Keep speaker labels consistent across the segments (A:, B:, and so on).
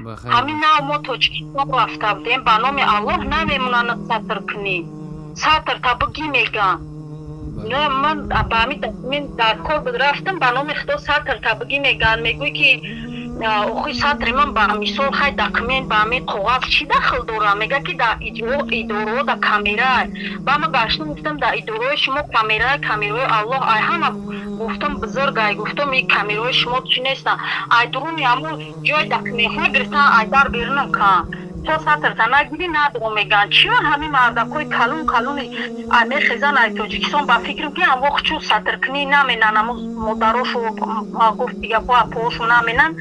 A: بخیر
B: همین ناو ما توجیکستان رفته بودیم به نام الله نمیمونن سطر کنی سطر تا بگی میگن نه من با همین تصمیم در کار بود رفتم به نام خدا سطر تا بگی میگن میگوی که اوخی سطر من با مثال خیلی دکمین با همین قواف چی داخل دارم میگه که در ایدورو در کامیرای با من گشتم گفتم در ایدوروی شما کامیرای الله ای همه گفتم بزرگای گفتم این کامیرای شما چی نیستن ای درونی همون جای دکمین ها گرفتن ای در بیرون کن تو سطر تا نگیری ندارم میگن چی همین مردکوی کلونی میخیزن ای توجیکستان با فکرم که هم وقت چون سطر کنی نمینن مداروشو گفت دیگه پوشو نمینن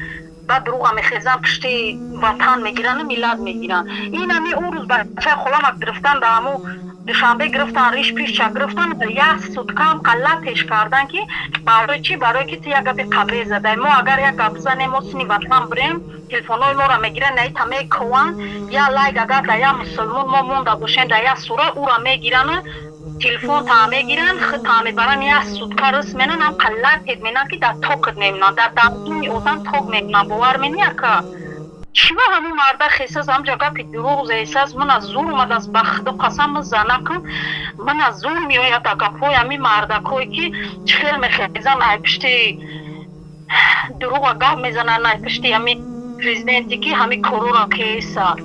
B: بعد دروغ میخیزن پشتی وطن میگیرن میلاد میگیرن این همی اون روز بچه خلام گرفتن در همو دوشنبه گرفتن ریش پیش چه گرفتن یک سوتکم قلتش کردن که برای چی؟ برای که تی یک گپی قبری زده ما اگر یک گپ زنیم ما سنی وطن بریم تلفنای ما را میگیرن نه تمه کوان یا لایک اگر در یک مسلمان ما مونده باشیم در یک سوره او را میگیرن تلفن تا میگیرن خود تا میبرن یک سوتکا رس منن هم قلت میمینن که در توقت میمینن در دمدونی اوزن توق میمینن باور منی که چیو همون مرده خیساز هم جا گپی دروغ زیساز من از زور اومد از بخت و قسم زنه کن من از زور میاید در گپوی همین مرده کوی که چخیل میخیزن ای پشتی دروغ گپ میزنن ای پشتی همین پریزیدنتی که همین کرورا کیسا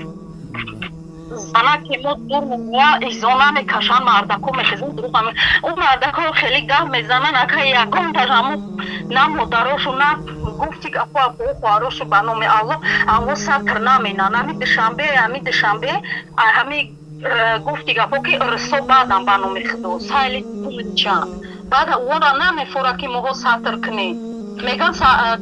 B: زنه که ما دور مویا ایزانه میکشن مردکو میخیزن دروغ همین اون مردکو خیلی گپ میزنن اکا یکم تا همون نه مداراشو نه گفتی که اپا خواراشو به نام الله اما سطر نمینن همین دشنبه همین گفتی که اپا که رسو بعدم به نام خدا سایلی چند بعد اون را نمیفوره که مهو سطر کنی میگن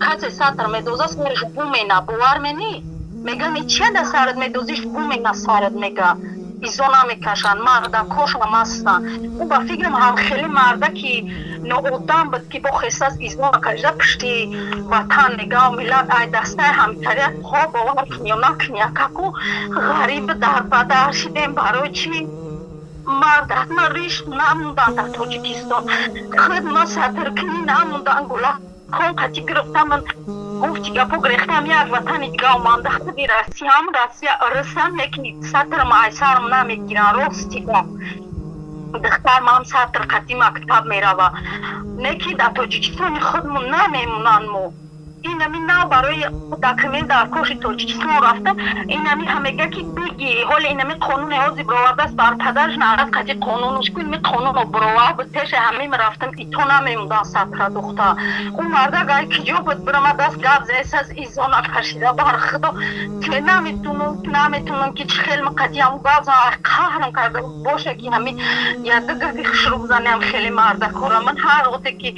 B: کسی سطر میدوزه سرش بومینه باور منی میگن چه ده سرد میدوزیش بومینه سرد میگه ایزونا میکشن مرده کش هم هستن او با فکرم هم خیلی مرده که نوودن بود که با خیست ایزونا کشده پشتی وطن نگاه میلاد ای دسته همیتری خواه باور کنی و نکنی اکاکو غریب در بدر شدیم برای چی مرده ما ریش نموندن در توجیکستان خود ما سطر کنی نموندن گلا خون قطی گرفتم من گفتی که پو گرفتم یک وطن دیگه اومانده خودی رسیه رسم نکنی سطر ما ایسارم نمیگیرن راستی با دختر ما هم سطر قطی مکتب میروه نکی در توجیکستان خودمون نمیمونن مو این همی نه برای دکمه در کش توجیکستان رفتم این همی همگه که بگی حال این همی قانون حوزی براورده است بر پدرش نرد قدی قانونش کن می قانون رو براور بود پیش همیم رفتم ای تو نمیموندن سطر دختر اون مرده گای کجا بود برم دست گب زیست از ایزانا کشیده بر خدا که نمیتونم که چه خیلی قدی همو گب زن قهرم کرده باشه که همی یه دگه خشروب زنیم خیلی مرده کارم من هر وقتی که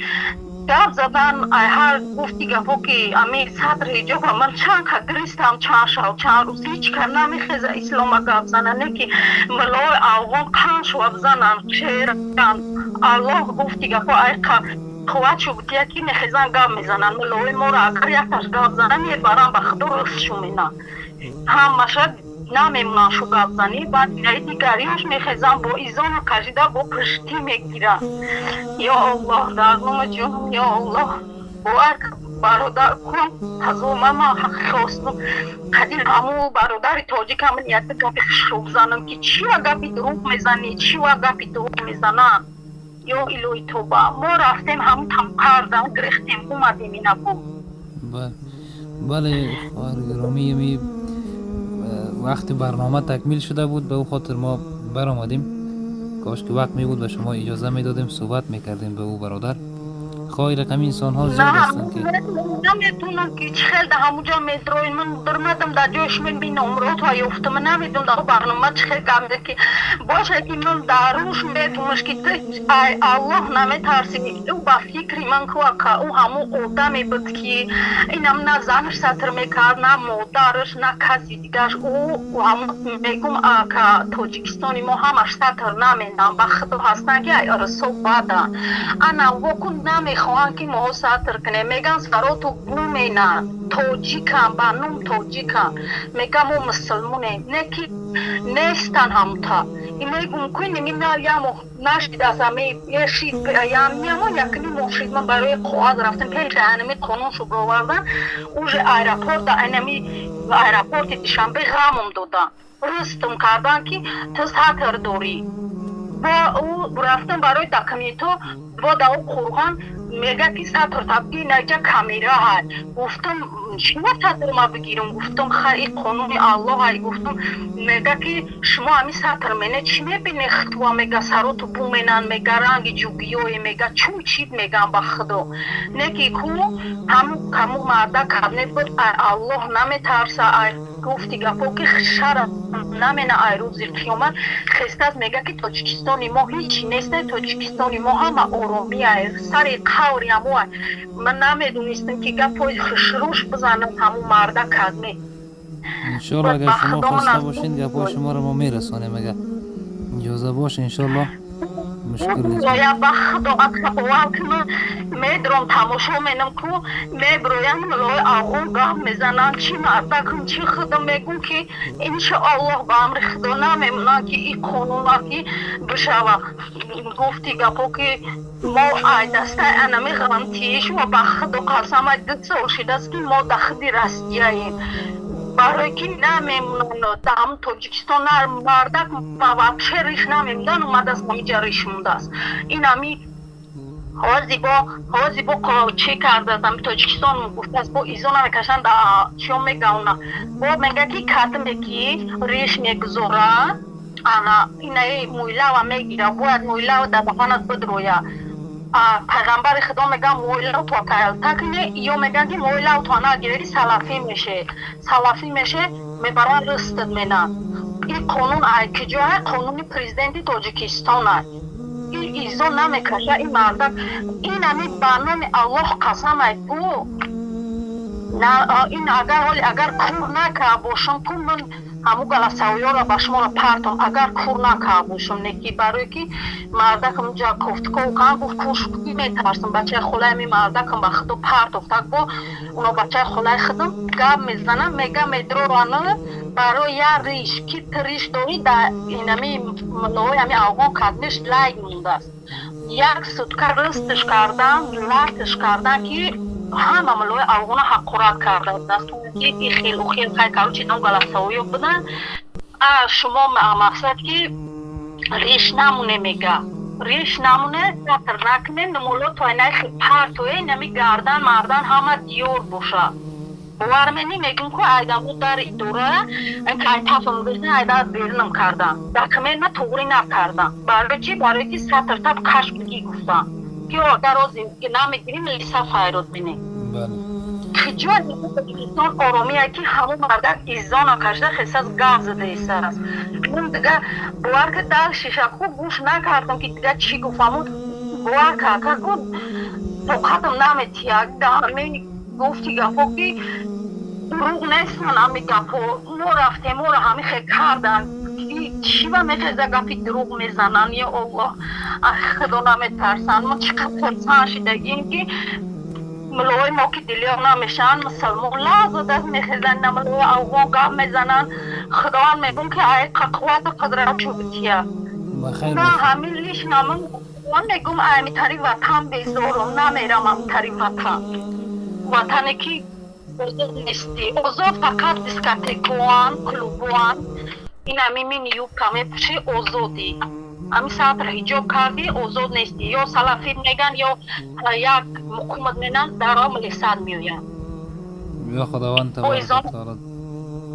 B: گپ زدن هر گفتی گپو که امی صدر حجاب من چند که گریستم چند شب چند روز هیچ که نمیخیزه اسلام گپ زنن که ملای افغان قن شو بزنن چهرن الله گفتی گپو ای قوت شو بودی که نخیزن گپ میزنن ملای ما را اگر یک تاش گپ زنن میبرن به خدا رس شو مینن هم مشد نمیمونن شو گپ زنی بعد دیگریش میخیزن با ایزان کشیده با پشتی میگیرن یا الله در نام جون یا الله باور برادر کن تزومه ما حق خواستم قدیر همو برادر تاجیک همون یک گپی شروع زنم که چی و گپی دروغ میزنی چی و گپی دروغ میزنن یا الوی توبه ما رفتیم همون تم کردم گرفتیم اومدیم این ابو
A: بله خواهر گرامی وقتی برنامه تکمیل شده بود به او خاطر ما برآمدیم کاش که وقت می بود و شما اجازه میدادیم صحبت میکردیم به او برادر خواهی رقمی انسان ها زیاد هستن که
B: نمیتونم که خیلی در همونجا میدروین من درمدم در جایش من بین امروت های افتم من نمیدونم در برنامه چه خیلی گمده که باشه که من در روش میتونمش که الله نمیترسی او با فکری من که او همون قدمی بود که اینم نه زنش سطر میکرد نه مادرش نه کسی دیگرش او همون میگم که توجیکستانی ما همش سطر نمینم بخدا هستن که ای ارسو بدن انا وکن نمیخوان که ما سطر کنه میگن سرا تو بومینه توجیکم بانوم توجیکم میگم او مسلمونه نکی نیستن همتا این میگم کنی نمیدن یامو نشید از همه یه شید یامو یکنی مفشید من برای قواز رفتم پیش انمی قانون شو براوردن اوج ایرپورت انمی аэропорти Душанбе гамм доданд. Рустум кардан ки ту сатр дорӣ. با او رفتم برای دکمیتو با داو قرغان میگه که ساتر تبگی نجا کامیرا هست گفتم شما ساتر ما بگیرم گفتم خیلی قانون الله های گفتم میگه که شما همی ساتر منه چی میبینی خطوه میگه سروتو بومینن میگه رنگ جوگیوی میگه چون چید میگم با خدا نکی کو همو مرده کبنه بود الله نمیترسه گفتی گفت که شرم نمینه ای روزی قیامت خستت میگه که تاجیکستانی ما هیچی نیست تاجیکستانی ما همه آرامی ای سر قوری همو من نمیدونستم که گفت خشروش بزنم همو مرده کدمی
A: انشالله اگر شما خواسته باشین گپا شما رو ما میرسانیم اگر اجازه باشه انشالله مشکل نیست
B: یا بخدا اول من میدرم تماشا مینم کو میبرویم لای آغون گاه میزنن چی مرده کن چی خدا میگون که انشاءالله با امر خدا نمیمونن که این قانونا که بشوه گفتی گپا که ما ای دسته انمی غلطیش و بخدا قسم ای دست شده است که ما دخدی رستیاییم برای که نمیمونن دام تاجیکستان مردک وابشه ریش نمیمونن اومده است اینجا ریش مونده است این همی حوازی با چه کرده است همی تاجیکستان گفته است با ایزا نمیکشن چیو میگونه با میگه که کتمه که ریش میگذاره انا اینه مویله و میگیره باید مویله و دبخانت بدرویه پیغمبر خدا میگه مویله تو کایل تکنه یا میگن که مویله تو نگیری سلافی میشه میبرن رستد مینن این قانون ای که جای قانون پریزیدنت تاجیکستان ای این ایزا نمیکشه این مردک این همی برنامه الله قسم ای بو این اگر کور نکه باشم تو من همو گلاساویا را با شما را پرتم اگر کور نکه باشم نکی برای که مردکم جا کفت که گفت کورش بگی میترسم بچه خلای می مردکم با خودو پرت افتاد با اونا بچه خلای خودم گب میزنم میگه میدرو رانه برای یا ریش کی ریش داری در اینمی ملوی همی آقا کدنش لای مونده است یک سودکر رستش کردن لاتش کردن که همه ملوی آقونا حقورت کرده دست این خیل و خیل خیل کرو چیدن گلاساوی بدن شما مقصد که ریش نمونه میگه ریش نمونه ساتر نکنه نمولو توی نخی پرتوی نمی گردن مردن همه دیور باشه ورمنی میگن که ایدامو در دوره این که تفهم بزنی ایدا بیرنم کردن دکمه نه توری نکردن برای چی؟ برای که ساتر تب کشف بگی گفتن که اگر روزی نمیگیریم لیسا فایرود بینی کجا تاجیکستان آرامیه که همون مردک ایزان کشده خیست از گاز دیسته است من دیگه باور که در شیشه خوب گوش نکردم که دیگه چی گفتم باور که توقعتم نمیتیه همه گفتی گفت که دروغ نیستن همه گفت ما رفتیم ما را همه خیلی کردن چی و میخیزه گفتی دروغ میزنن یا الله خدا نمیترسن ما چقدر ترسان شدگیم که ملوی ما که دیلیان نمیشن مسلمان لازو دست میخیزن نملوی اوغان گام میزنن خداوند میگون که ای قوت قدرت چو بتیه نه همین لیش نمون میگم ای میتاری وطن بیزارم نمیرم همتاری وطنی که اوزاد نیستی اوزاد فقط دیسکاتیکوان کلوبوان این همی می نیوب کمی پوشی اوزادی همی ساتر حجاب کردی اوزاد نیستی یا سلافید میگن یا یک مقومت مینن در آم لیسان میوین
A: یا خداوند تبارک تعالی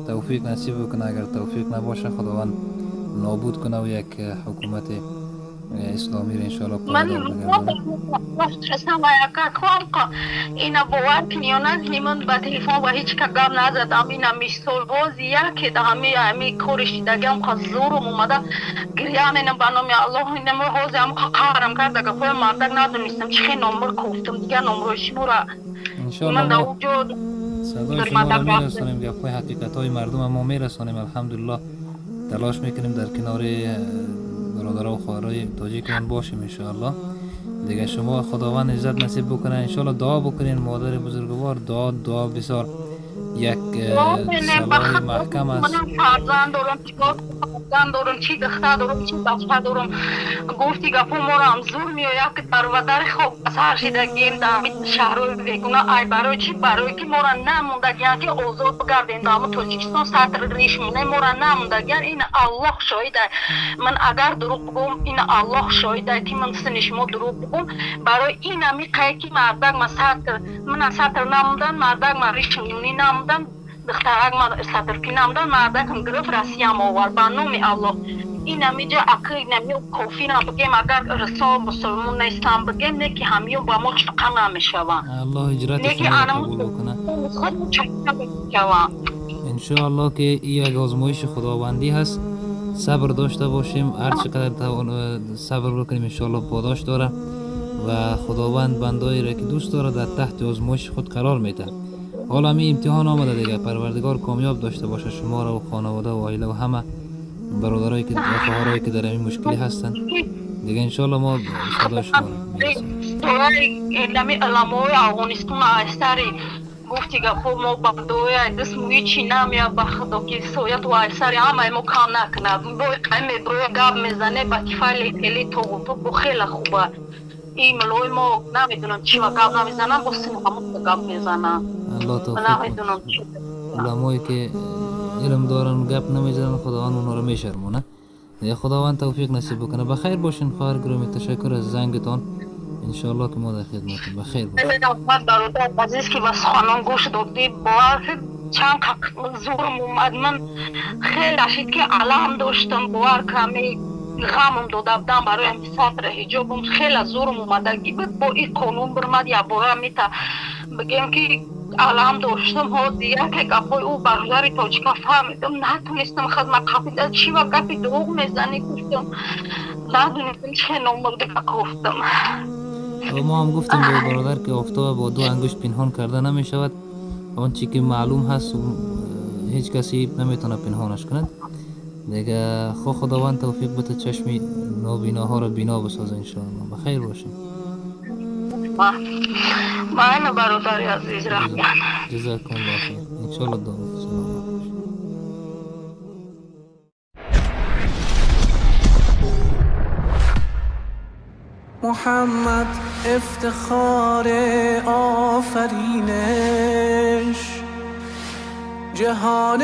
A: توفیق نصیب کنه اگر توفیق نباشه خداوند نابود کنه و یک حکومت اسلامی را انشاءالله پایدار بگردانه
B: خواستم که اینا باور کنی یا نه من با تلیفون و هیچ که گم نزدم اینا میشتول بازیه که در همی کورشی دگم که زورم اومده گریه مینم بنامی الله اینم حوزی هم که قهرم کرده که خوی مردک ندونستم چه نمبر کفتم دیگه نمبرش مورا من در اونجا
A: صدای شما را میرسانیم گفت حقیقت های مردم ما میرسانیم الحمدلله تلاش میکنیم در کنار برادر و خواهرای تاجیکمان باشیم انشاءالله دیگه شما خداوند عزت نصیب بکنه انشاءالله دعا بکنین مادر بزرگوار دعا بسیار یک صلاح محکم است
B: زن دارم چی دختر دارم چی بچه دارم گفتی گپو ما رو هم زور میآید که برادر خوب از هر شدگیم دامید شهر بگونا ای برای چی برای که ما را نموندگیان که آزاد بگردیم دامو تاجیکستان سطر ریشمونه ما را نموندگیان این الله شاهده من اگر دروغ بگم این الله شاهده که من سنش ما دروغ بگم برای این همی قیقی مردک ما سطر من سطر نموندن مردک ما ریشمونی نموندن دخترک ما سطر که نموندن مردک هم گرفت رسیم آور با نام الله این همیجا اکی نمیو کافی نبگیم اگر رسال مسلمون نیستم بگیم نه که همیو با ما چقا نمیشوان
A: الله هجرت شما را قبول بکنه
B: خود چقا نمیشوان
A: انشاءالله که این یک آزمایش خداوندی هست صبر داشته باشیم هر چقدر صبر بکنیم انشاءالله پاداش داره و خداوند بندایی را که دوست داره در تحت آزمایش خود قرار میده حالا می امتحان آمده دیگه پروردگار کامیاب داشته باشه شما را و خانواده و عائله و همه برادرایی که خواهرایی که در این مشکلی هستن دیگه انشالله ما صدا شما رو میرسیم
B: علمی علمای افغانستان ایسری گفتی گفت ما با دوی دست موی چی نمیا با خدا که سویت و ایسری همه ما کام نکنه بای قیمه بروی گاب میزنه با کفایل کلی تو خیلی خوبه این ملوی ما نمیدونم چی و گاب نمیزنم با سنو همون گاب میزنم
A: الله توفیق علمایی که علم دارن گپ نمیزنن خداوند اونا رو میشرمونه یا خداوند توفیق نصیب بکنه بخیر باشین خواهر گرامی تشکر از زنگتان انشالله که ما در خدمتتون بخیر باشین
B: برادر عزیز که بس خانم گوش دادی باور چند زورم اومد من خیلی اشید که علم داشتم باور کمی غمم داده بودم برای سطر حجابم خیلی زورم اومده با این قانون برمد یا باور میتا بگم که علم داشتم ها دیگه که گفای او برادر تاجیکا فهمیدم نتونستم خدمت قفیده چی و گفی دروغ میزنی گفتم ندونستم چه نامرده گفتم
A: ما هم گفتیم به برادر که آفتاب با دو انگشت پنهان کرده نمی شود آن چی که معلوم هست هیچ کسی نمیتونه پنهانش کند دیگه خداوند توفیق بده چشمی نابیناها را بینا بسازه انشاءالله بخیر باشیم
B: من برادر عزیز رحمان
A: جزاکم الله خیر انشاءالله دعا سلام
C: محمد افتخار آفرینش جهان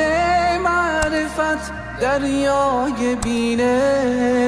C: معرفت دریای بینش